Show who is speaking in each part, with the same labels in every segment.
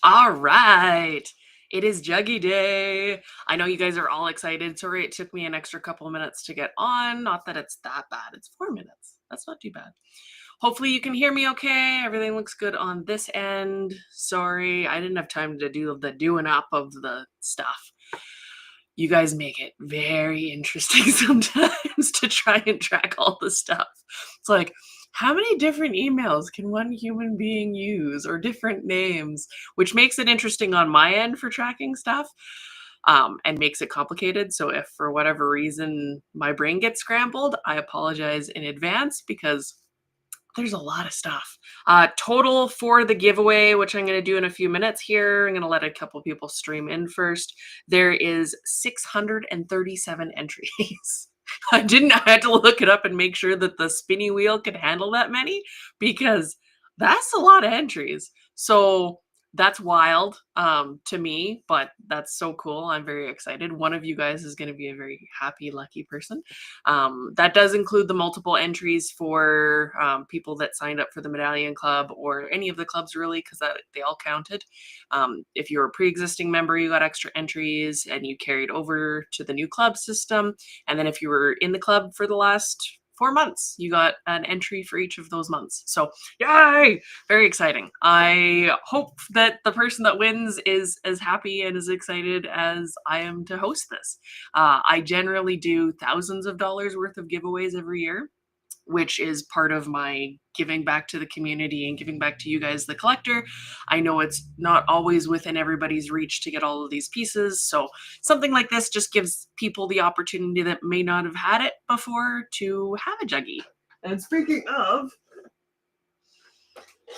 Speaker 1: All right. It is Juggy Day. I know you guys are all excited. Sorry it took me an extra couple of minutes to get on. Not that it's that bad. It's 4 minutes. That's not too bad. Hopefully you can hear me okay. Everything looks good on this end. Sorry, I didn't have time to do the doing up of the stuff. You guys make it very interesting sometimes to try and track all the stuff. It's like, how many different emails can one human being use, or different names, which makes it interesting on my end for tracking stuff, and makes it complicated. So if for whatever reason my brain gets scrambled, I apologize in advance because there's a lot of stuff. Total for the giveaway, which I'm going to do in a few minutes here. I'm going to let a couple people stream in first. There is 637 entries. I had to look it up and make sure that the spinny wheel could handle that many, because that's a lot of entries. So that's wild to me, but that's so cool. I'm very excited. One of you guys is going to be a very happy, lucky person. That does include the multiple entries for people that signed up for the Medallion Club, or any of the clubs really, because they all counted. If you were a pre-existing member, you got extra entries and you carried over to the new club system. And then if you were in the club for the last 4 months, you got an entry for each of those months. So yay, very exciting. I hope that the person that wins is as happy and as excited as I am to host this. I generally do thousands of dollars worth of giveaways every year, which is part of my giving back to the community and giving back to you guys, the collector. I know it's not always within everybody's reach to get all of these pieces, so something like this just gives people the opportunity that may not have had it before to have a Juggy. And speaking of,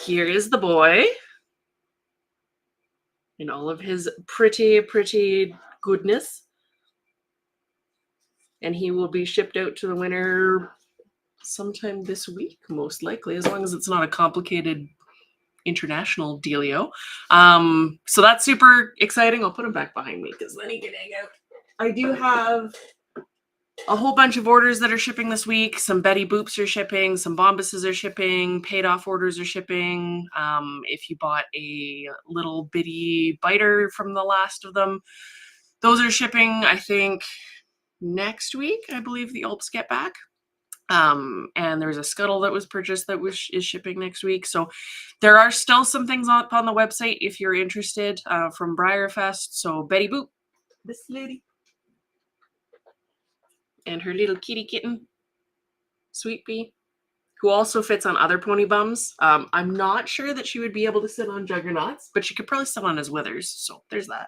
Speaker 1: here is the boy in all of his pretty, pretty goodness. And he will be shipped out to the winner sometime this week, most likely, as long as it's not a complicated international dealio. So that's super exciting. I'll put him back behind me because then he can hang out. I do have a whole bunch of orders that are shipping this week. Some Betty Boops are shipping, some Bombuses are shipping, paid off orders are shipping. If you bought a little bitty biter from the last of them, those are shipping, I think, next week. I believe the Alps get back. And there's a scuttle that was purchased that is shipping next week. So there are still some things up on the website if you're interested, from Breyerfest. So Betty Boop, this lady, and her little kitty kitten, Sweet Bee, who also fits on other pony bums. I'm not sure that she would be able to sit on Juggernauts, but she could probably sit on his Withers. So there's that.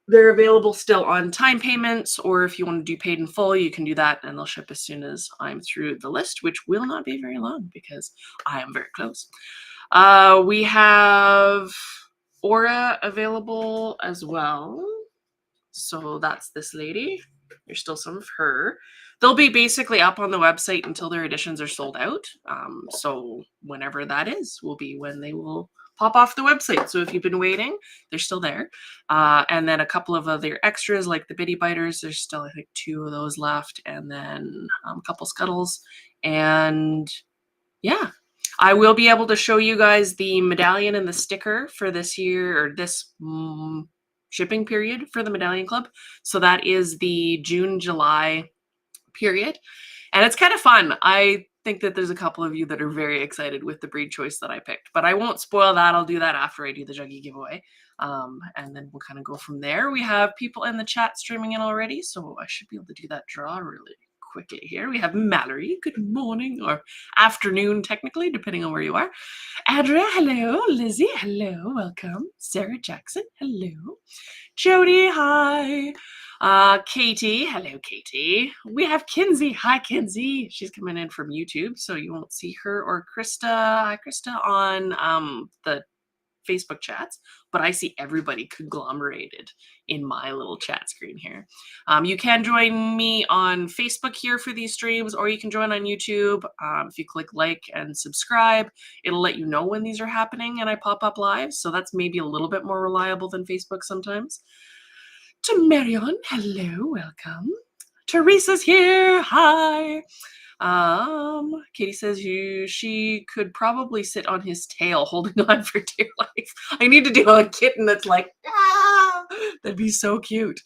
Speaker 1: They're available still on time payments, or if you want to do paid in full, you can do that, and they'll ship as soon as I'm through the list, which will not be very long because I am very close. We have Aura available as well. So that's this lady. There's still some of her. They'll be basically up on the website until their editions are sold out. So whenever that is, will be when they will pop off the website. So if you've been waiting, they're still there. And then a couple of other extras like the Bitty Biters. There's still, I think, 2 of those left. And then a couple Scuttles. And yeah, I will be able to show you guys the medallion and the sticker for this year, or this shipping period for the Medallion Club. So that is the June-July period. And it's kind of fun. I think that there's a couple of you that are very excited with the breed choice that I picked, but I won't spoil that. I'll do that after I do the Juggy giveaway. And then we'll kind of go from there. We have people in the chat streaming in already, so I should be able to do that draw really quickly here. We have Mallory, good morning, or afternoon technically, depending on where you are. Adria, hello. Lizzie, hello, welcome. Sarah Jackson, hello. Jody, hi. Katie, hello, Katie. We have Kinsey, hi, Kinsey. She's coming in from YouTube, so you won't see her, or Krista, hi, Krista, on the Facebook chats, but I see everybody conglomerated in my little chat screen here. You can join me on Facebook here for these streams, or you can join on YouTube. If you click like and subscribe, it'll let you know when these are happening and I pop up live. So that's maybe a little bit more reliable than Facebook sometimes. To Marion, hello, welcome. Teresa's here, hi. Katie says she could probably sit on his tail holding on for dear life. I need to do a kitten that's like, ah! That'd be so cute.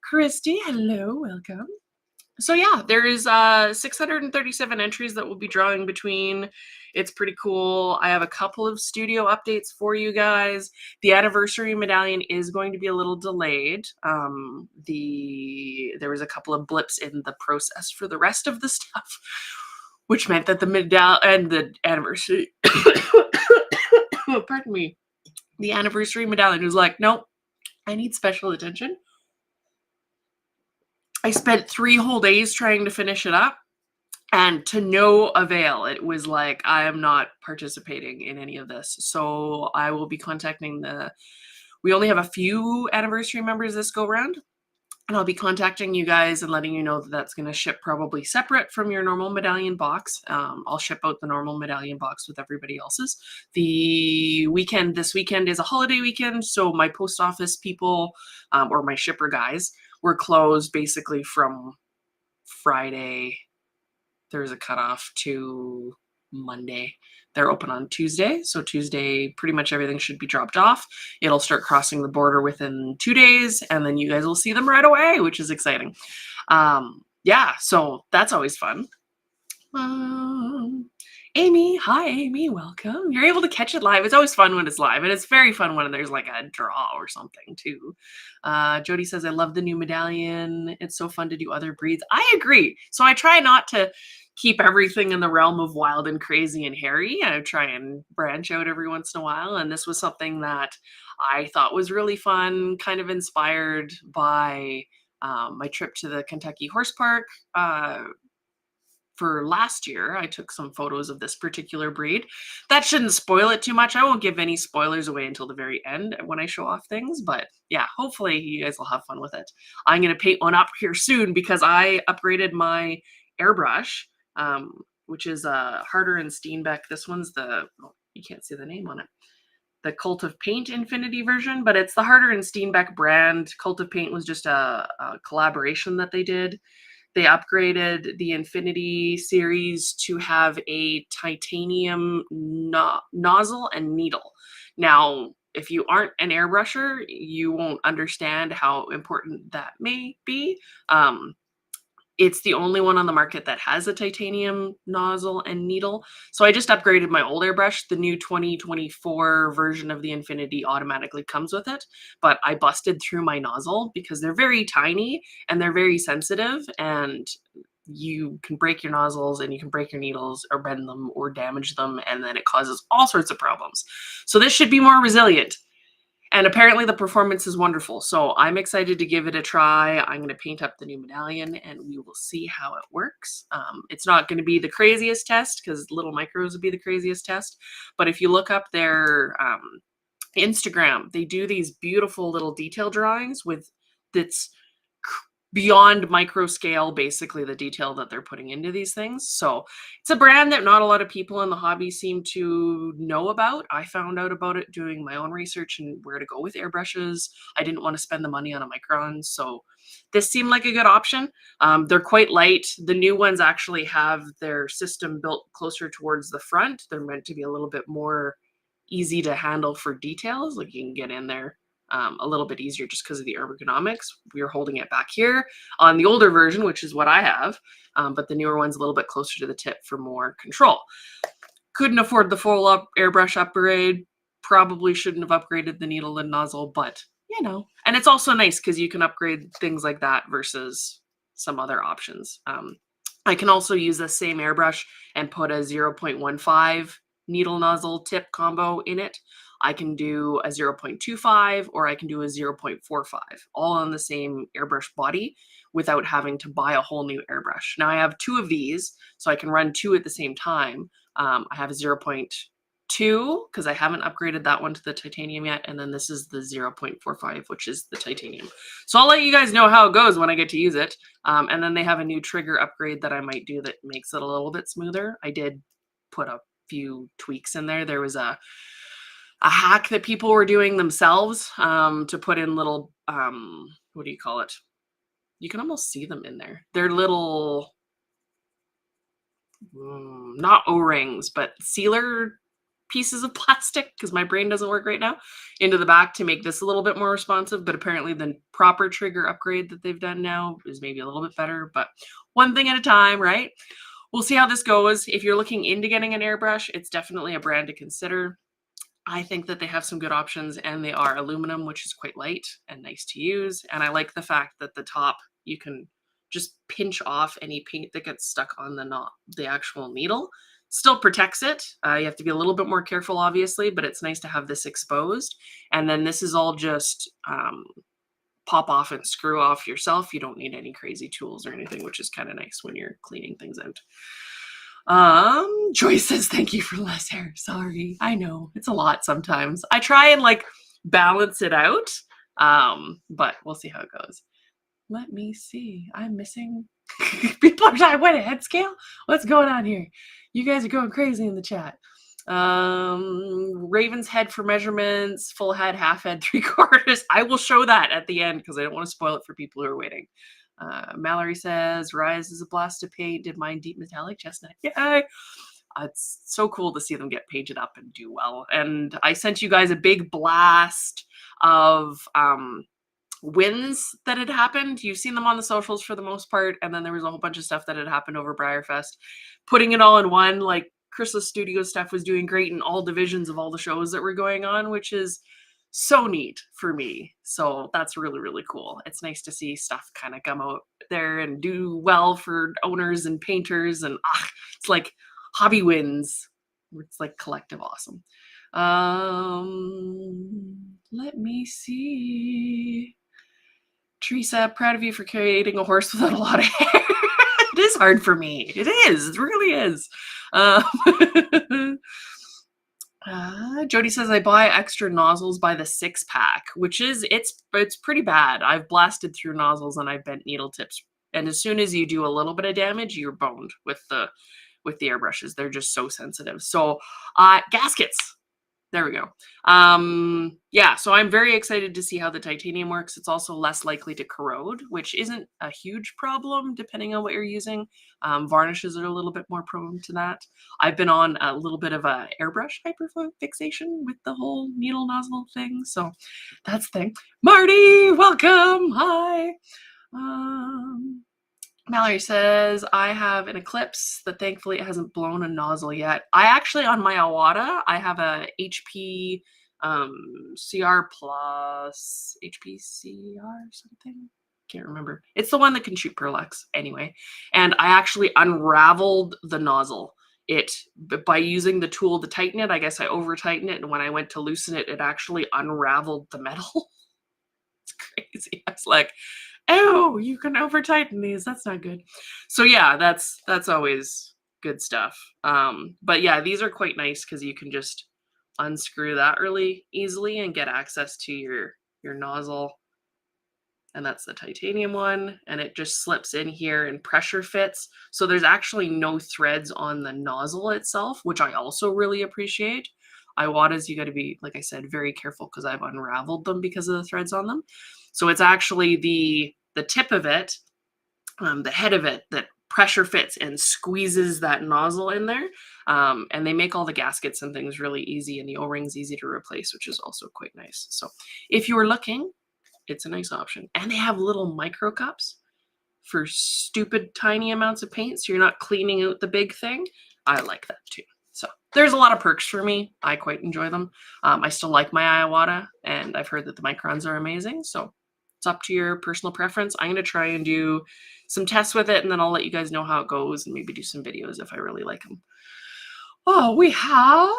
Speaker 1: Christy, hello, welcome. So yeah, there is 637 entries that we'll be drawing between. It's pretty cool. I have a couple of studio updates for you guys. The anniversary medallion is going to be a little delayed. There was a couple of blips in the process for the rest of the stuff, which meant that the medallion and the anniversary pardon me. The anniversary medallion was like, nope, I need special attention. I spent 3 whole days trying to finish it up, and to no avail. It was like, I am not participating in any of this. So I will be contacting we only have a few anniversary members this go round, and I'll be contacting you guys and letting you know that that's going to ship probably separate from your normal medallion box. I'll ship out the normal medallion box with everybody else's. This weekend is a holiday weekend, so my post office people, or my shipper guys, were closed basically from Friday. There's a cutoff to Monday. They're open on Tuesday. So Tuesday, pretty much everything should be dropped off. It'll start crossing the border within 2 days, and then you guys will see them right away, which is exciting. Yeah, so that's always fun. Amy, hi Amy, welcome. You're able to catch it live. It's always fun when it's live, and it's very fun when there's like a draw or something too. Jody says, I love the new medallion. It's so fun to do other breeds. I agree. So I try not to keep everything in the realm of wild and crazy and hairy. I try and branch out every once in a while, and this was something that I thought was really fun, kind of inspired by my trip to the Kentucky Horse Park for last year. I took some photos of this particular breed. That shouldn't spoil it too much. I won't give any spoilers away until the very end when I show off things, but yeah, hopefully you guys will have fun with it. I'm going to paint one up here soon because I upgraded my airbrush, which is a Harder and Steenbeck. This one's you can't see the name on it, the Cult of Paint Infinity version, but it's the Harder and Steenbeck brand. Cult of Paint was just a collaboration that they did. They upgraded the Infinity series to have a titanium nozzle and needle. Now, if you aren't an airbrusher, you won't understand how important that may be. It's the only one on the market that has a titanium nozzle and needle. So I just upgraded my old airbrush. The new 2024 version of the Infinity automatically comes with it, but I busted through my nozzle because they're very tiny and they're very sensitive, and you can break your nozzles and you can break your needles or bend them or damage them, and then it causes all sorts of problems. So this should be more resilient. And apparently the performance is wonderful. So I'm excited to give it a try. I'm going to paint up the new medallion and we will see how it works. It's not going to be the craziest test because little micros would be the craziest test. But if you look up their Instagram, they do these beautiful little detail drawings that's beyond micro scale, basically the detail that they're putting into these things. So it's a brand that not a lot of people in the hobby seem to know about. I found out about it doing my own research and where to go with airbrushes. I didn't want to spend the money on a Micron, so this seemed like a good option. They're quite light. The new ones actually have their system built closer towards the front. They're meant to be a little bit more easy to handle for details. Like you can get in there a little bit easier just because of the ergonomics. We are holding it back here on the older version, which is what I have, but the newer one's a little bit closer to the tip for more control. Couldn't afford the full airbrush upgrade. Probably shouldn't have upgraded the needle and nozzle, but you know. And it's also nice because you can upgrade things like that versus some other options. I can also use the same airbrush and put a 0.15 needle nozzle tip combo in it. I can do a 0.25 or I can do a 0.45, all on the same airbrush body without having to buy a whole new airbrush. Now I have 2 of these, so I can run 2 at the same time. I have a 0.2 because I haven't upgraded that one to the titanium yet, and then this is the 0.45, which is the titanium. So I'll let you guys know how it goes when I get to use it. And then they have a new trigger upgrade that I might do that makes it a little bit smoother. I did put a few tweaks in there. There was a hack that people were doing themselves to put in little, what do you call it? You can almost see them in there. They're little not O-rings, but sealer pieces of plastic, because my brain doesn't work right now, into the back to make this a little bit more responsive. But apparently the proper trigger upgrade that they've done now is maybe a little bit better, but one thing at a time, right? We'll see how this goes. If you're looking into getting an airbrush, it's definitely a brand to consider. I think that they have some good options, and they are aluminum, which is quite light and nice to use. And I like the fact that the top, you can just pinch off any paint that gets stuck on the actual needle. Still protects it. You have to be a little bit more careful, obviously, but it's nice to have this exposed. And then this is all just pop off and screw off yourself. You don't need any crazy tools or anything, which is kind of nice when you're cleaning things out. Joyce says, thank you for less hair. Sorry. I know it's a lot sometimes. I try and like balance it out. But we'll see how it goes. Let me see. I'm missing. People are talking, what, a head scale? What's going on here? You guys are going crazy in the chat. Raven's head for measurements, full head, half head, 3/4. I will show that at the end because I don't want to spoil it for people who are waiting. Mallory says, Rise is a blast to paint. Did mine deep metallic chestnut. Yay! It's so cool to see them get painted up and do well. And I sent you guys a big blast of wins that had happened. You've seen them on the socials for the most part. And then there was a whole bunch of stuff that had happened over Briarfest. Putting it all in one, like Chrysalis Studio stuff was doing great in all divisions of all the shows that were going on, which is so neat for me. So that's really, really cool. It's nice to see stuff kind of come out there and do well for owners and painters. And it's like hobby wins. It's like collective awesome. Let me see. Teresa, proud of you for creating a horse without a lot of hair. It is hard for me. It is. It really is. Jody says, I buy extra nozzles by the 6-pack, which is, it's pretty bad. I've blasted through nozzles and I've bent needle tips. And as soon as you do a little bit of damage, you're boned with the airbrushes. They're just so sensitive. So gaskets. There we go. Yeah, so I'm very excited to see how the titanium works. It's also less likely to corrode, which isn't a huge problem depending on what you're using. Varnishes are a little bit more prone to that. I've been on a little bit of a airbrush hyperfixation with the whole needle nozzle thing. So that's the thing. Marty, welcome. Hi. Mallory says, I have an Eclipse that thankfully it hasn't blown a nozzle yet. I actually, on my Iwata, I have a HP CR Plus, HP CR something? Can't remember. It's the one that can shoot Perlex anyway. And I actually unraveled the nozzle. By using the tool to tighten it, I guess I over-tightened it. And when I went to loosen it, it actually unraveled the metal. It's crazy. I was like, oh, you can over tighten these. That's not good. So yeah, that's always good stuff. But yeah, these are quite nice because you can just unscrew that really easily and get access to your nozzle. And that's the titanium one. And it just slips in here and pressure fits. So there's actually no threads on the nozzle itself, which I also really appreciate. Iwatas, you got to be, like I said, very careful because I've unraveled them because of the threads on them. So it's actually the tip of it, the head of it, that pressure fits and squeezes that nozzle in there. And they make all the gaskets and things really easy, and the O-rings easy to replace, which is also quite nice. So if you're looking, it's a nice option. And they have little micro cups for stupid tiny amounts of paint, so you're not cleaning out the big thing. I like that too. So there's a lot of perks for me. I quite enjoy them. I still like my Iwata, and I've heard that the microns are amazing. So it's up to your personal preference. I'm going to try and do some tests with it, and then I'll let you guys know how it goes and maybe do some videos if I really like them. Oh, we have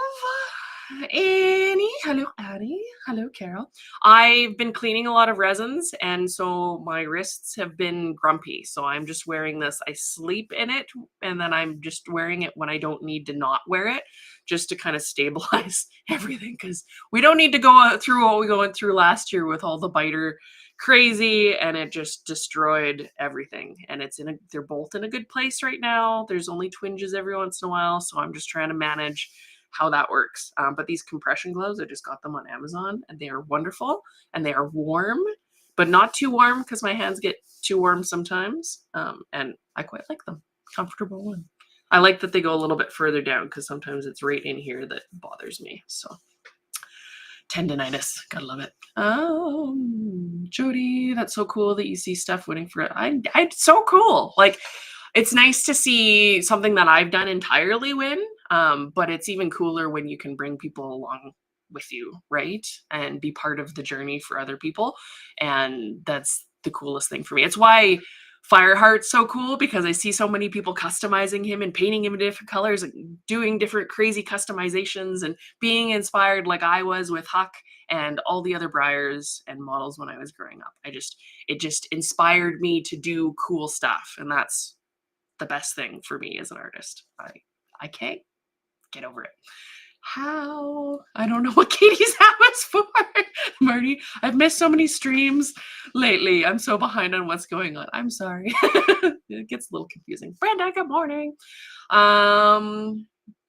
Speaker 1: Annie. Hello, Annie. Hello, Carol. I've been cleaning a lot of resins, and so my wrists have been grumpy. So I'm just wearing this. I sleep in it, and then I'm just wearing it when I don't need to not wear it, just to kind of stabilize everything, because we don't need to go through what we went through last year with all the biter crazy, and it just destroyed everything. And they're both in a good place right now. There's only twinges every once in a while, so I'm just trying to manage how that works. But these compression gloves, I just got them on Amazon, and they are wonderful, and they are warm, but not too warm because my hands get too warm sometimes. And I quite like them. Comfortable one. I like that they go a little bit further down because sometimes it's right in here that bothers me. So tendonitis, gotta love it. Jody, that's so cool that you see stuff winning for it. I so cool. Like, it's nice to see something that I've done entirely win, but it's even cooler when you can bring people along with you, right? And be part of the journey for other people. And that's the coolest thing for me. It's why Fireheart's so cool, because I see so many people customizing him and painting him in different colors and doing different crazy customizations and being inspired like I was with Huck and all the other Briars and models when I was growing up. It just inspired me to do cool stuff. And that's the best thing for me as an artist. I can't get over it. How? I don't know what Katie's hat was for. Marty, I've missed so many streams lately. I'm so behind on what's going on. I'm sorry. It gets a little confusing. Brenda, good morning.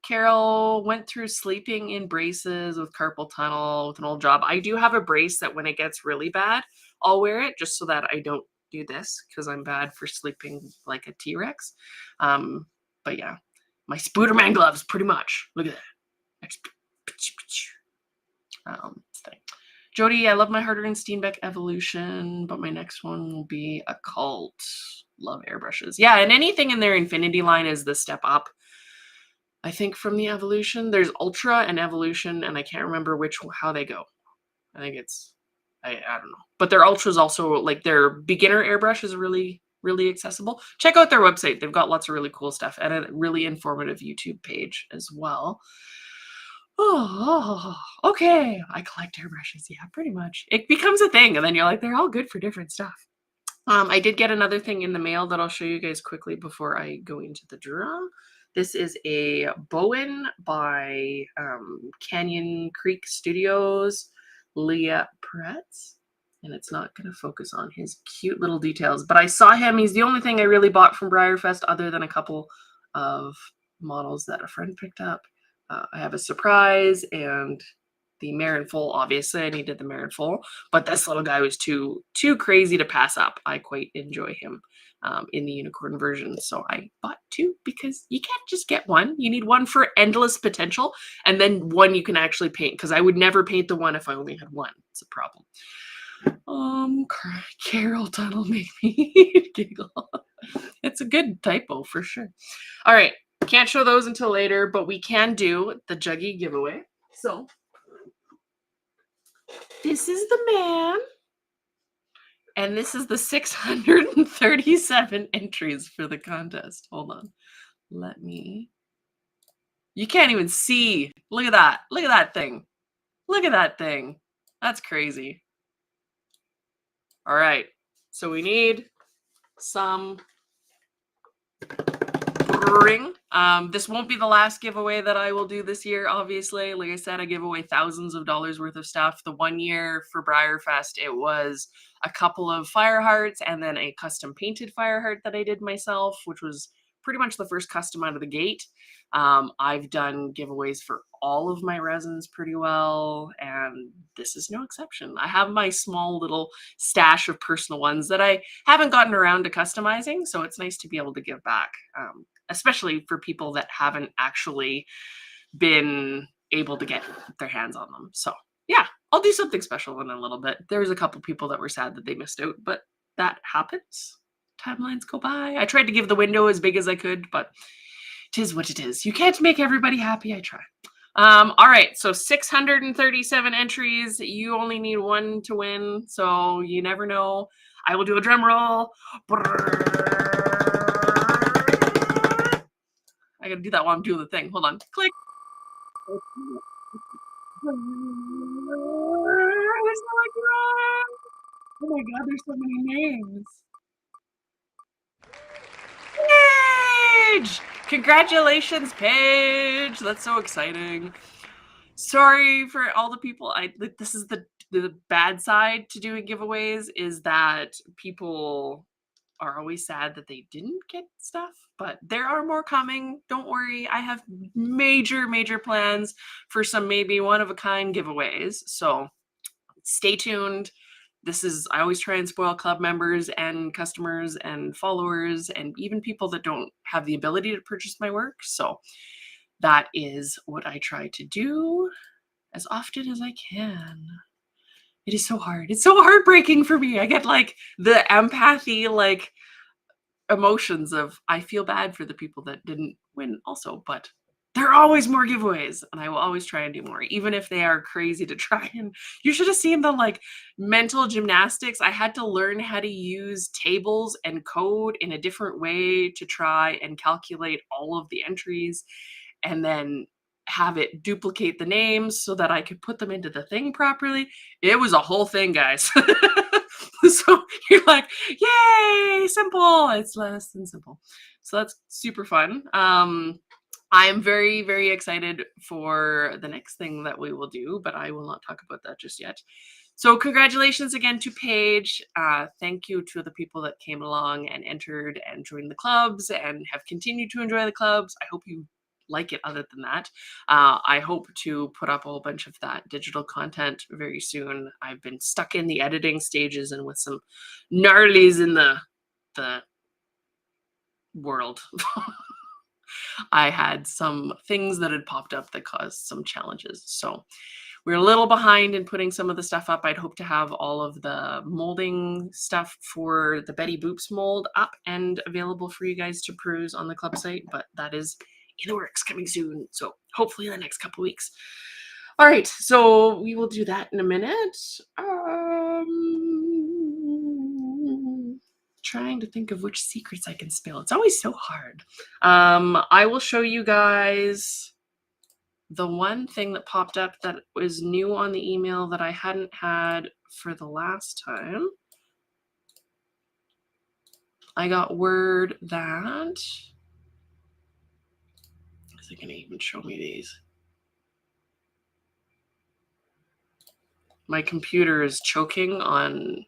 Speaker 1: Carol went through sleeping in braces with carpal tunnel with an old job. I do have a brace that when it gets really bad, I'll wear it just so that I don't do this because I'm bad for sleeping like a T-Rex. But yeah, my Spooderman gloves, pretty much. Look at that. Thing. Jody, I love my Harder and Steenbeck Evolution, but my next one will be a Cult. Love airbrushes. Yeah, and anything in their Infinity line is the step up. I think from the Evolution, there's Ultra and Evolution, and I can't remember how they go. I think it's, I don't know. But their Ultra's also, like, their beginner airbrush is really, really accessible. Check out their website. They've got lots of really cool stuff and a really informative YouTube page as well. Oh, okay. I collect airbrushes. Yeah, pretty much. It becomes a thing, and then you're like, they're all good for different stuff. I did get another thing in the mail that I'll show you guys quickly before I go into the draw. This is a Bowen by Canyon Creek Studios, Leah Pretz. And it's not going to focus on his cute little details. But I saw him. He's the only thing I really bought from Breyerfest other than a couple of models that a friend picked up. I have a surprise and the Marin Full. Obviously, I needed the Marin Full, but this little guy was too crazy to pass up. I quite enjoy him in the unicorn version, so I bought two because you can't just get one. You need one for endless potential, and then one you can actually paint. Because I would never paint the one if I only had one. It's a problem. Carol Tunnel made me giggle. It's a good typo for sure. All right. Can't show those until later, but we can do the Juggy giveaway. So this is the man, and this is the 637 entries for the contest. Hold on. You can't even see. Look at that. Look at that thing. Look at that thing. That's crazy. All right. So we need some ring. This won't be the last giveaway that I will do this year, obviously. Like I said, I give away thousands of dollars worth of stuff. The one year for Breyerfest, it was a couple of Firehearts and then a custom painted Fireheart that I did myself, which was pretty much the first custom out of the gate. I've done giveaways for all of my resins pretty well, and this is no exception. I have my small little stash of personal ones that I haven't gotten around to customizing, so it's nice to be able to give back, especially for people that haven't actually been able to get their hands on them. So yeah, I'll do something special in a little bit. There's a couple people that were sad that they missed out, but that happens. Timelines go by. I tried to give the window as big as I could, but it is what it is. You can't make everybody happy. I try. All right, so 637 entries. You only need one to win, so you never know. I will do a drum roll. I gotta do that while I'm doing the thing. Hold on. Click. Oh my god, there's so many names. Paige! Congratulations, Paige! That's so exciting. Sorry for all the people. This is the bad side to doing giveaways, is that people are always sad that they didn't get stuff, but there are more coming. Don't worry. I have major plans for some maybe one-of-a-kind giveaways. So stay tuned. I always try and spoil club members and customers and followers and even people that don't have the ability to purchase my work. So that is what I try to do as often as I can. It is so hard. It's so heartbreaking for me. I get like the empathy, like emotions of I feel bad for the people that didn't win also, but there are always more giveaways and I will always try and do more, even if they are crazy to try. And you should have seen the like mental gymnastics. I had to learn how to use tables and code in a different way to try and calculate all of the entries and then have it duplicate the names so that I could put them into the thing properly. It was a whole thing, guys. So you're like, yay, simple. It's less than simple. So that's super fun. I am very, very excited for the next thing that we will do, but I will not talk about that just yet. So congratulations again to Paige. Thank you to the people that came along and entered and joined the clubs and have continued to enjoy the clubs. I hope you like it other than that. I hope to put up a whole bunch of that digital content very soon. I've been stuck in the editing stages and with some gnarlies in the world. I had some things that had popped up that caused some challenges. So we're a little behind in putting some of the stuff up. I'd hope to have all of the molding stuff for the Betty Boops mold up and available for you guys to peruse on the club site, but that is in the works, coming soon. So hopefully in the next couple weeks. All right, so we will do that in a minute. Trying to think of which secrets I can spill. It's always so hard. I will show you guys the one thing that popped up that was new on the email that I hadn't had for the last time. I got word that, is it gonna even show me these? My computer is choking on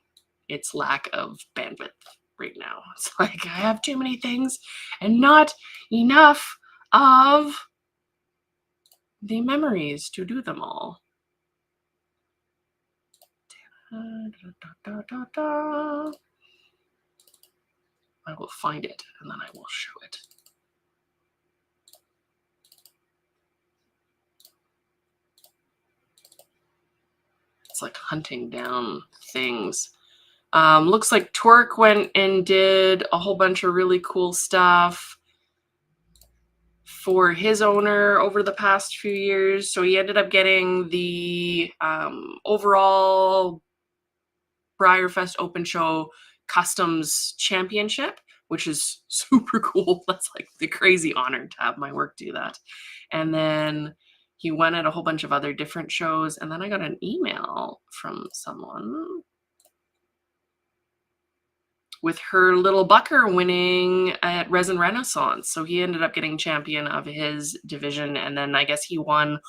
Speaker 1: its lack of bandwidth right now. It's like I have too many things and not enough of the memories to do them all. I will find it and then I will show it. It's like hunting down things. Looks like Torque went and did a whole bunch of really cool stuff for his owner over the past few years. So he ended up getting the overall Briarfest Open Show Customs Championship, which is super cool. That's like the crazy honor to have my work do that. And then he went at a whole bunch of other different shows. And then I got an email from someone with her little Bucker winning at Resin Renaissance. So he ended up getting champion of his division. And then I guess he won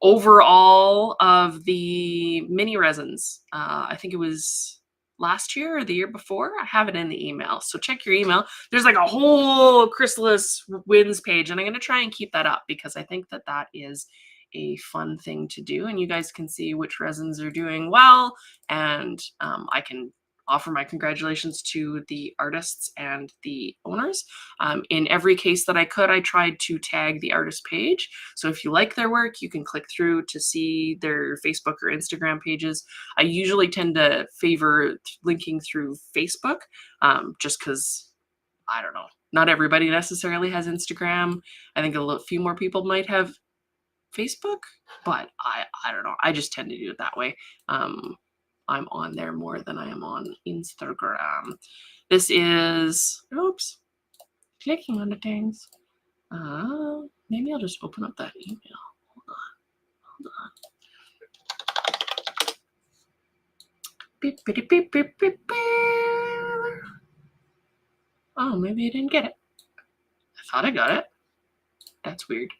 Speaker 1: overall of the mini resins. I think it was last year or the year before. I have it in the email. So check your email. There's like a whole Chrysalis wins page, and I'm going to try and keep that up because I think that that is a fun thing to do. And you guys can see which resins are doing well. And I can offer my congratulations to the artists and the owners. In every case that I could, I tried to tag the artist page. So if you like their work, you can click through to see their Facebook or Instagram pages. I usually tend to favor linking through Facebook just because, I don't know, not everybody necessarily has Instagram. I think a few more people might have Facebook, but I don't know. I just tend to do it that way. I'm on there more than I am on Instagram. This is, oops, clicking on the things. Maybe I'll just open up that email. Hold on. Beep, beep, beep, beep, beep, beep. Oh, maybe I didn't get it. I thought I got it. That's weird.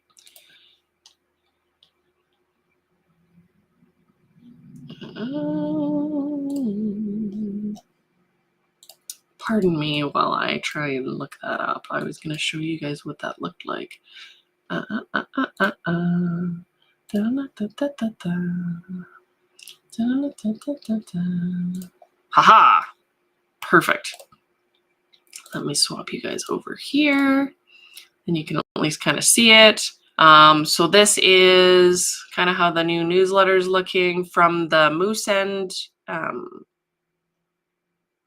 Speaker 1: Pardon me while I try and look that up. I was going to show you guys what that looked like. Haha. Perfect. Let me swap you guys over here, and you can at least kind of see it. So this is kind of how the new newsletter is looking from the Moose End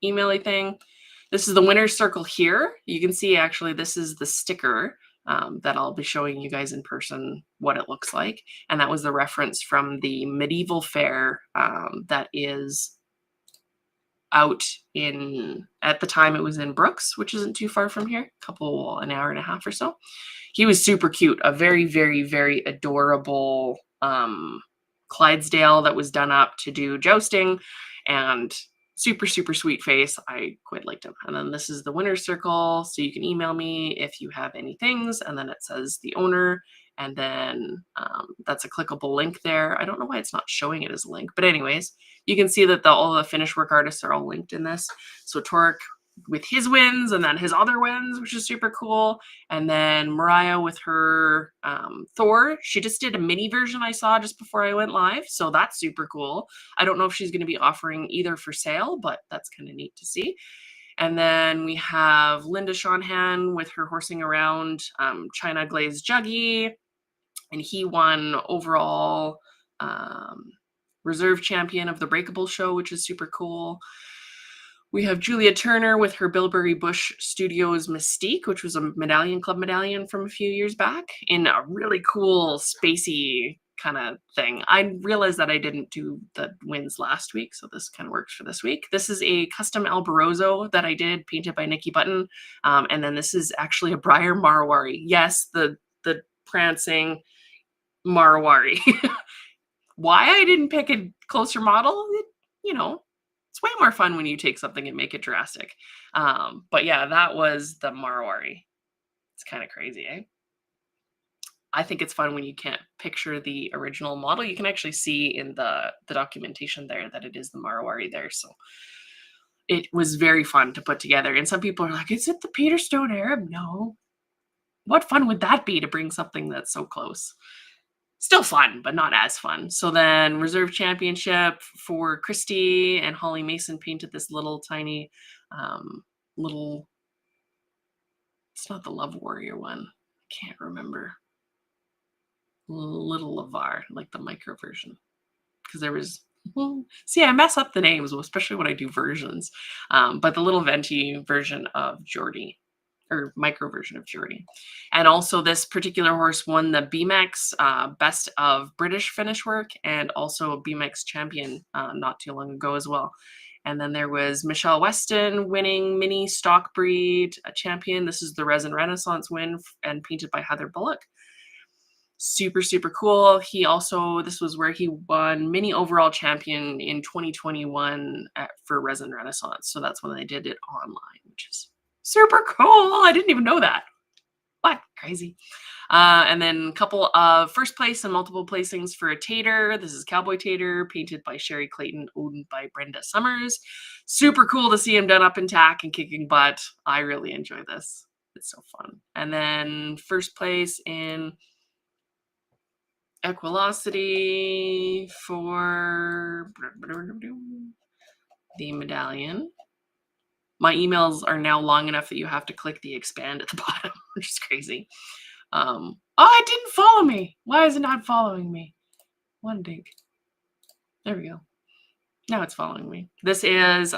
Speaker 1: email-y thing. This is the winner's circle here. You can see actually this is the sticker that I'll be showing you guys in person what it looks like. And that was the reference from the medieval fair that is out in, at the time it was in Brooks, which isn't too far from here, an hour and a half or so. He was super cute, a very, very, very adorable Clydesdale that was done up to do jousting, and super, super sweet face. I quite liked him. And then this is the winner's circle. So you can email me if you have any things. And then it says the owner. And then that's a clickable link there. I don't know why it's not showing it as a link. But anyways, you can see that all the finished work artists are all linked in this. So Torek with his wins, and then his other wins, which is super cool. And then Mariah with her Thor. She just did a mini version I saw just before I went live. So that's super cool. I don't know if she's going to be offering either for sale, but that's kind of neat to see. And then we have Linda Shonhan with her horsing around China Glazed Juggy. And he won overall reserve champion of the Breakable show, which is super cool. We have Julia Turner with her Bilberry Bush Studios Mystique, which was a medallion, club medallion from a few years back, in a really cool, spacey kind of thing. I realized that I didn't do the wins last week, so this kind of works for this week. This is a custom Alborozo that I did, painted by Nikki Button. And then this is actually a Briar Marwari. Yes, the prancing Marwari. Why I didn't pick a closer model, it's way more fun when you take something and make it drastic. But yeah, that was the Marwari. It's kind of crazy, eh? I think it's fun when you can't picture the original model. You can actually see in the documentation there that it is the Marwari there. So it was very fun to put together. And some people are like, is it the Peter Stone Arab? No. What fun would that be to bring something that's so close? Still fun, but not as fun. So then reserve championship for Christy and Holly Mason painted this little tiny little, it's not the Love Warrior one. I can't remember. Little Lavar, like the micro version. Because there was, see, I mess up the names, especially when I do versions. But the little venti version of Geordie, or micro version of Geordie. And also this particular horse won the BMX Best of British Finish Work, and also a BMX champion not too long ago as well. And then there was Michelle Weston winning mini stock breed champion. This is the Resin Renaissance win and painted by Heather Bullock. Super, super cool. He also, this was where he won mini overall champion in 2021 for Resin Renaissance. So that's when they did it online, which is super cool. I didn't even know that. What? Crazy. And then a couple of first place and multiple placings for a Tater. This is Cowboy Tater, painted by Sherry Clayton, owned by Brenda Summers. Super cool to see him done up in tack and kicking butt. I really enjoy this. It's so fun. And then first place in Equilocity for the medallion. My emails are now long enough that you have to click the expand at the bottom, which is crazy. Oh, it didn't follow me. Why is it not following me? One dink. There we go. Now it's following me. This is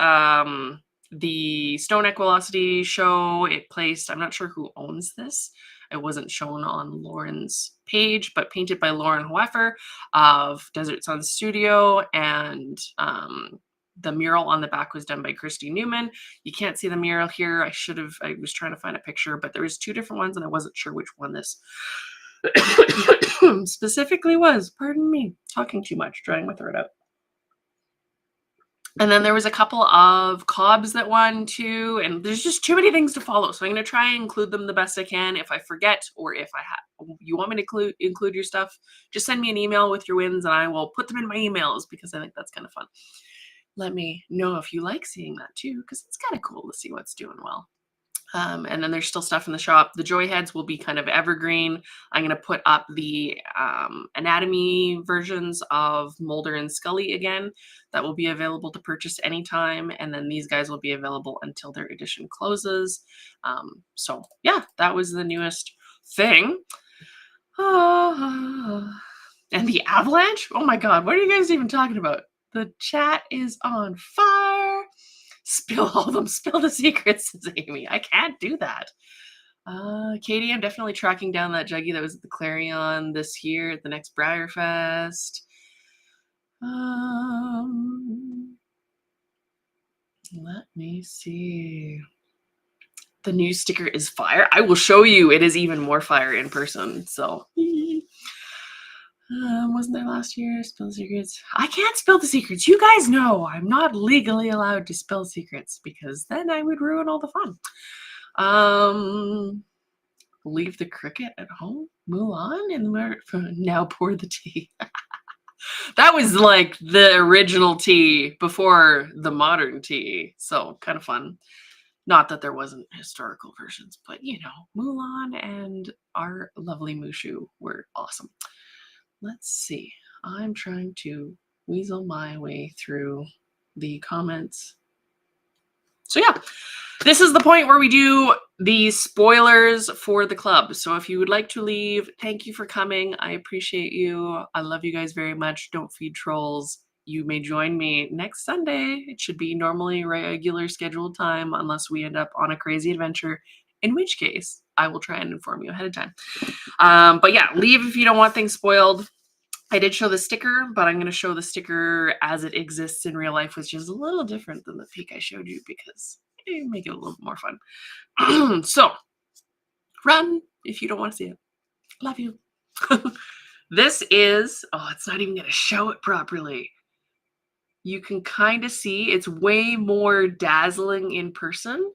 Speaker 1: the Stone Equilocity show. It placed, I'm not sure who owns this. It wasn't shown on Lauren's page, but painted by Lauren Hoeffer of Desert Sun Studio, and the mural on the back was done by Christy Newman. You can't see the mural here. I was trying to find a picture, but there was two different ones and I wasn't sure which one this specifically was. Pardon me, talking too much, drying my throat out. And then there was a couple of Cobbs that won too, and there's just too many things to follow. So I'm going to try and include them the best I can. If I forget, or if you want me to include your stuff, just send me an email with your wins and I will put them in my emails, because I think that's kind of fun. Let me know if you like seeing that too, because it's kind of cool to see what's doing well. And then there's still stuff in the shop. The joy heads will be kind of evergreen. I'm going to put up the anatomy versions of Mulder and Scully again. That will be available to purchase anytime. And then these guys will be available until their edition closes. So yeah, that was the newest thing. And the avalanche? Oh my God, what are you guys even talking about? The chat is on fire. Spill all of them. Spill the secrets, says Amy. I can't do that. Katie, I'm definitely tracking down that Juggy that was at the Clarion this year at the next Briarfest. Let me see. The new sticker is fire. I will show you. It is even more fire in person. So, wasn't there last year? Spill the secrets. I can't spill the secrets. You guys know I'm not legally allowed to spill secrets because then I would ruin all the fun. Leave the cricket at home. Mulan and now pour the tea. That was like the original tea before the modern tea. So kind of fun. Not that there wasn't historical versions, but you know, Mulan and our lovely Mushu were awesome. Let's see. I'm trying to weasel my way through the comments. So yeah, this is the point where we do the spoilers for the club. So if you would like to leave, thank you for coming. I appreciate you. I love you guys very much. Don't feed trolls. You may join me next Sunday. It should be normally regular scheduled time unless we end up on a crazy adventure, in which case I will try and inform you ahead of time. But yeah, leave if you don't want things spoiled. I did show the sticker, but I'm going to show the sticker as it exists in real life, which is a little different than the peek I showed you because it make it a little more fun. So, run if you don't want to see it. Love you. This is, oh, it's not even going to show it properly. You can kind of see it's way more dazzling in person,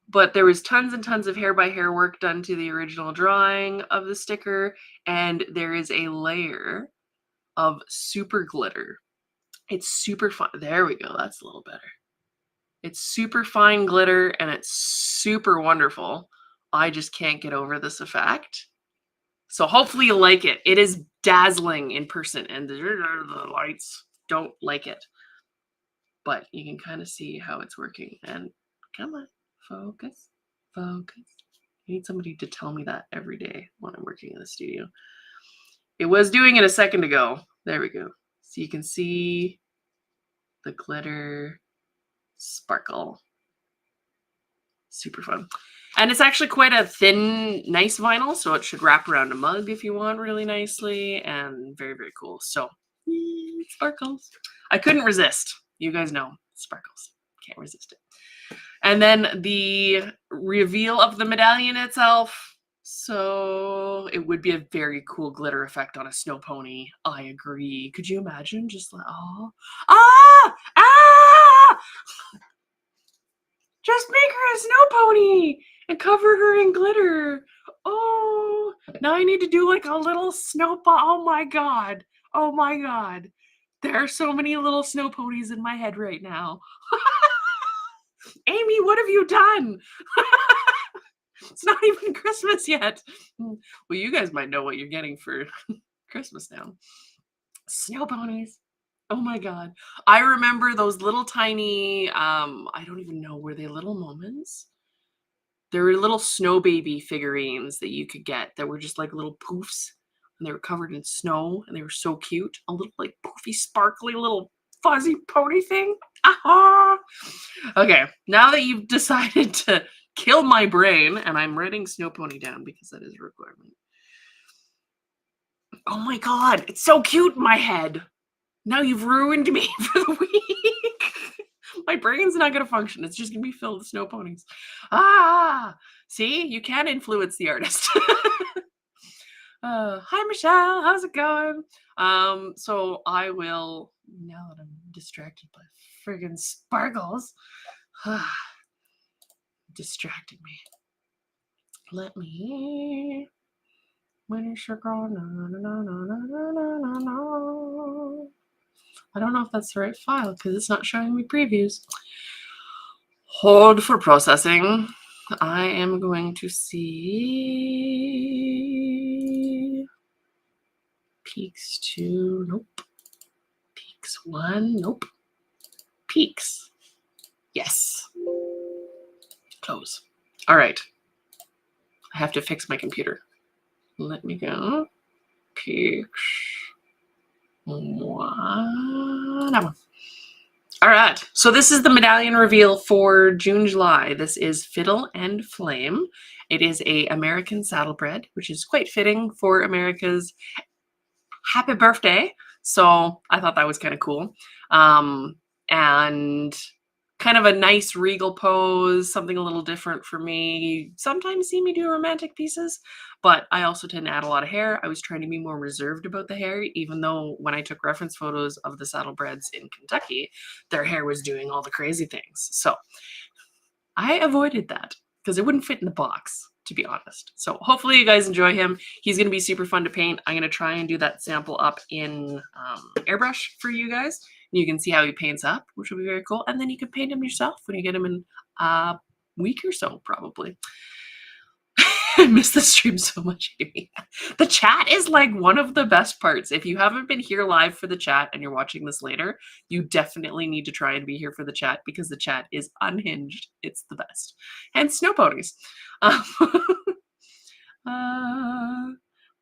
Speaker 1: but there was tons and tons of hair by hair work done to the original drawing of the sticker, and there is a layer of super glitter. It's super fun. There we go. That's a little better. It's super fine glitter and it's super wonderful. I just can't get over this effect. So hopefully you like it. It is dazzling in person and the lights don't like it. But you can kind of see how it's working. And come on, focus, focus. I need somebody to tell me that every day when I'm working in the studio. It was doing it a second ago. There we go. So you can see the glitter sparkle. Super fun. And it's actually quite a thin, nice vinyl, so it should wrap around a mug if you want really nicely, and very, very cool. So, sparkles. I couldn't resist. You guys know, sparkles. Can't resist it. And then the reveal of the medallion itself. So it would be a very cool glitter effect on a snow pony. I agree. Could you imagine just like, oh, just make her a snow pony and cover her in glitter. Oh, now I need to do like a little snow pony. Oh my God. Oh my God. There are so many little snow ponies in my head right now. Amy, what have you done? It's not even Christmas yet. Well, you guys might know what you're getting for Christmas now. Snow ponies. Oh my God. I remember those little tiny, I don't even know, were they little moments? There were little snow baby figurines that you could get that were just like little poofs and they were covered in snow and they were so cute. A little like poofy, sparkly little fuzzy pony thing. Aha! Okay, now that you've decided to kill my brain, and I'm writing snow pony down because that is a requirement. Oh my God, it's so cute in my head. Now you've ruined me for the week. My brain's not going to function. It's just going to be filled with snow ponies. See, you can influence the artist. Hi, Michelle. How's it going? So I will, now that I'm distracted by friggin' sparkles, distracted me. Let me. When sugar, I don't know if that's the right file because it's not showing me previews. Hold for processing. I am going to see peaks 2, nope. Peaks 1, nope. Peaks. Yes. Close. All right. I have to fix my computer. Let me go. Peaks 1. That one. All right. So this is the medallion reveal for June, July. This is Fiddle and Flame. It is a American saddlebred, which is quite fitting for America's happy birthday. So I thought that was kind of cool. And kind of a nice regal pose, something a little different for me. You sometimes see me do romantic pieces, but I also tend to add a lot of hair. I was trying to be more reserved about the hair, even though when I took reference photos of the saddlebreds in Kentucky, their hair was doing all the crazy things. So I avoided that because it wouldn't fit in the box, to be honest. So hopefully you guys enjoy him. He's going to be super fun to paint. I'm going to try and do that sample up in airbrush for you guys. You can see how he paints up, which will be very cool. And then you can paint him yourself when you get him in a week or so, probably. I miss the stream so much, Amy. The chat is like one of the best parts. If you haven't been here live for the chat and you're watching this later, you definitely need to try and be here for the chat because the chat is unhinged. It's the best. And snow ponies.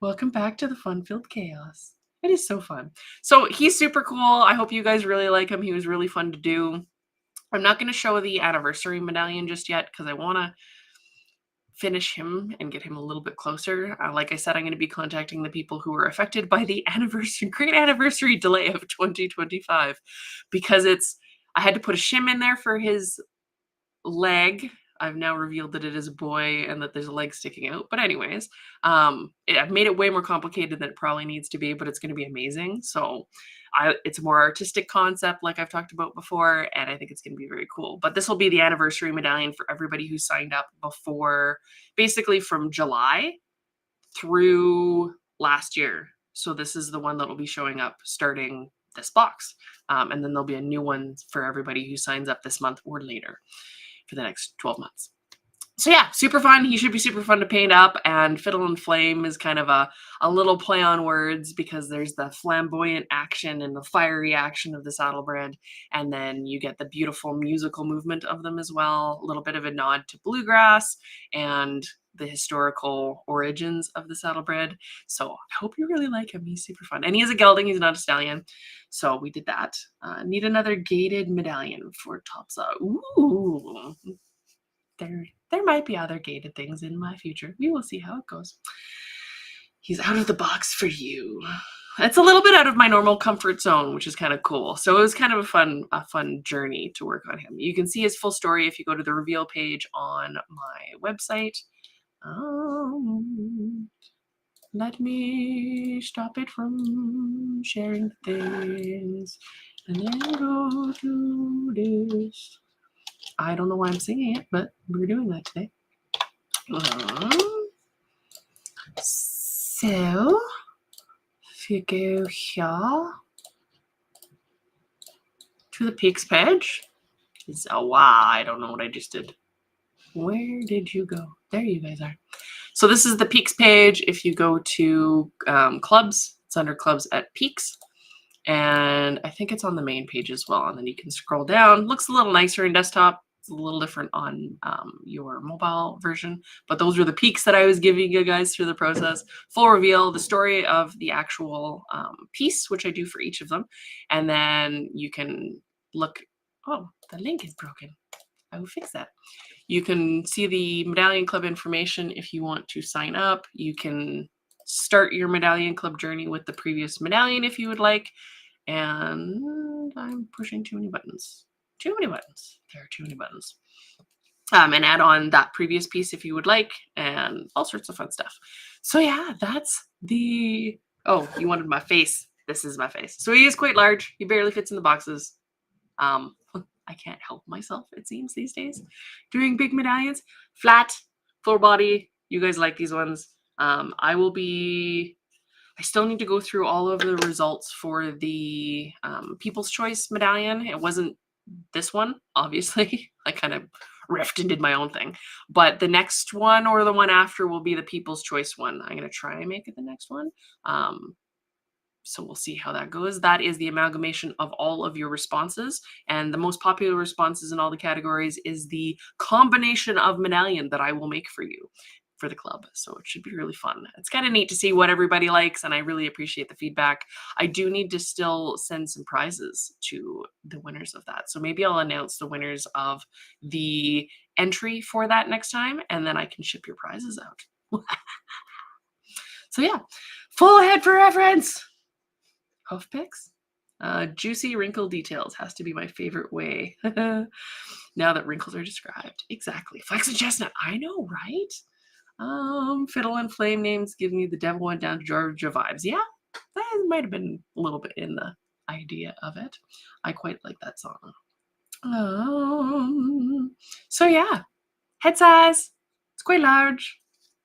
Speaker 1: Welcome back to the fun-filled chaos. It is so fun. So he's super cool. I hope you guys really like him. He was really fun to do. I'm not going to show the anniversary medallion just yet because I want to finish him and get him a little bit closer. Like I said, I'm going to be contacting the people who were affected by the great anniversary delay of 2025 because I had to put a shim in there for his leg. I've now revealed that it is a boy and that there's a leg sticking out. But anyways, I've made it way more complicated than it probably needs to be, but it's going to be amazing. So it's a more artistic concept like I've talked about before, and I think it's going to be very cool. But this will be the anniversary medallion for everybody who signed up before, basically from July through last year. So this is the one that will be showing up starting this box. And then there'll be a new one for everybody who signs up this month or later for the next 12 months. So yeah, super fun. He should be super fun to paint up, and Fiddle and Flame is kind of a little play on words because there's the flamboyant action and the fiery action of the saddlebred, and then you get the beautiful musical movement of them as well, a little bit of a nod to bluegrass and the historical origins of the saddlebred. So I hope you really like him. He's super fun. And he is a gelding, he's not a stallion. So we did that. Need another gated medallion for Topsa. Ooh. There might be other gated things in my future. We will see how it goes. He's out of the box for you. It's a little bit out of my normal comfort zone, which is kind of cool. So it was kind of a fun journey to work on him. You can see his full story if you go to the reveal page on my website. Let me stop it from sharing things and then go to this. I don't know why I'm singing it, but we're doing that today. So, if you go here to the peaks page, I don't know what I just did. Where did you go? There you guys are. So this is the peaks page. If you go to clubs, it's under clubs at peaks. And I think it's on the main page as well. And then you can scroll down. Looks a little nicer in desktop. It's a little different on your mobile version. But those are the peaks that I was giving you guys through the process. Full reveal, the story of the actual piece, which I do for each of them. And then you can look. Oh, the link is broken. I will fix that. You can see the Medallion Club information if you want to sign up. You can start your Medallion Club journey with the previous medallion if you would like. And I'm pushing too many buttons. Too many buttons. There are too many buttons. And add on that previous piece if you would like, and all sorts of fun stuff. So yeah, that's the... Oh, you wanted my face. This is my face. So he is quite large. He barely fits in the boxes. I can't help myself, it seems, these days. Doing big medallions. Flat, full body. You guys like these ones. I still need to go through all of the results for the People's Choice medallion. It wasn't this one, obviously. I kind of riffed and did my own thing. But the next one or the one after will be the People's Choice one. I'm going to try and make it the next one. So we'll see how that goes. That is the amalgamation of all of your responses. And the most popular responses in all the categories is the combination of medallion that I will make for you for the club. So it should be really fun. It's kind of neat to see what everybody likes, and I really appreciate the feedback. I do need to still send some prizes to the winners of that. So maybe I'll announce the winners of the entry for that next time, and then I can ship your prizes out. So yeah, full head for reference. Hoof picks? Juicy wrinkle details has to be my favorite way. Now that wrinkles are described. Exactly. Flex and chestnut. I know, right? Fiddle and flame names give me the Devil Went Down to Georgia vibes. Yeah, that might have been a little bit in the idea of it. I quite like that song. So yeah, head size. It's quite large.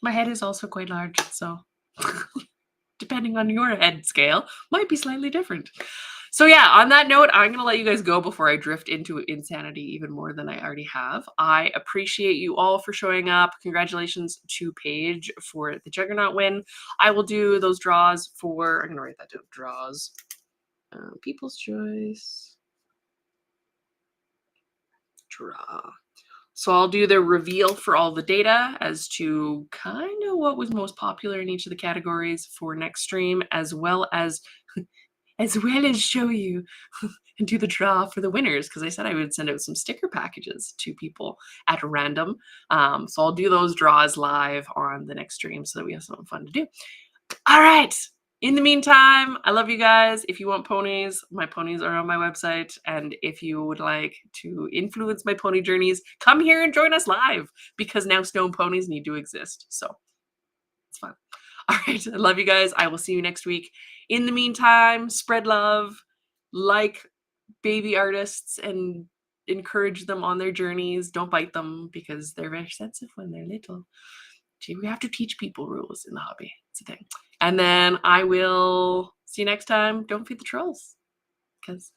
Speaker 1: My head is also quite large, so depending on your head scale, might be slightly different. So yeah, on that note, I'm going to let you guys go before I drift into insanity even more than I already have. I appreciate you all for showing up. Congratulations to Paige for the Juggernaut win. I will do those draws for, I'm going to write that down, draws. People's Choice. Draw. So I'll do the reveal for all the data as to kind of what was most popular in each of the categories for next stream, as well as show you and do the draw for the winners, because I said I would send out some sticker packages to people at random. So I'll do those draws live on the next stream so that we have something fun to do. All right. In the meantime, I love you guys. If you want ponies, my ponies are on my website. And if you would like to influence my pony journeys, come here and join us live, because now snow and ponies need to exist. So it's fun. All right. I love you guys. I will see you next week. In the meantime, spread love, like baby artists, and encourage them on their journeys. Don't bite them, because they're very sensitive when they're little. We have to teach people rules in the hobby. It's a thing. And then I will see you next time. Don't feed the trolls, because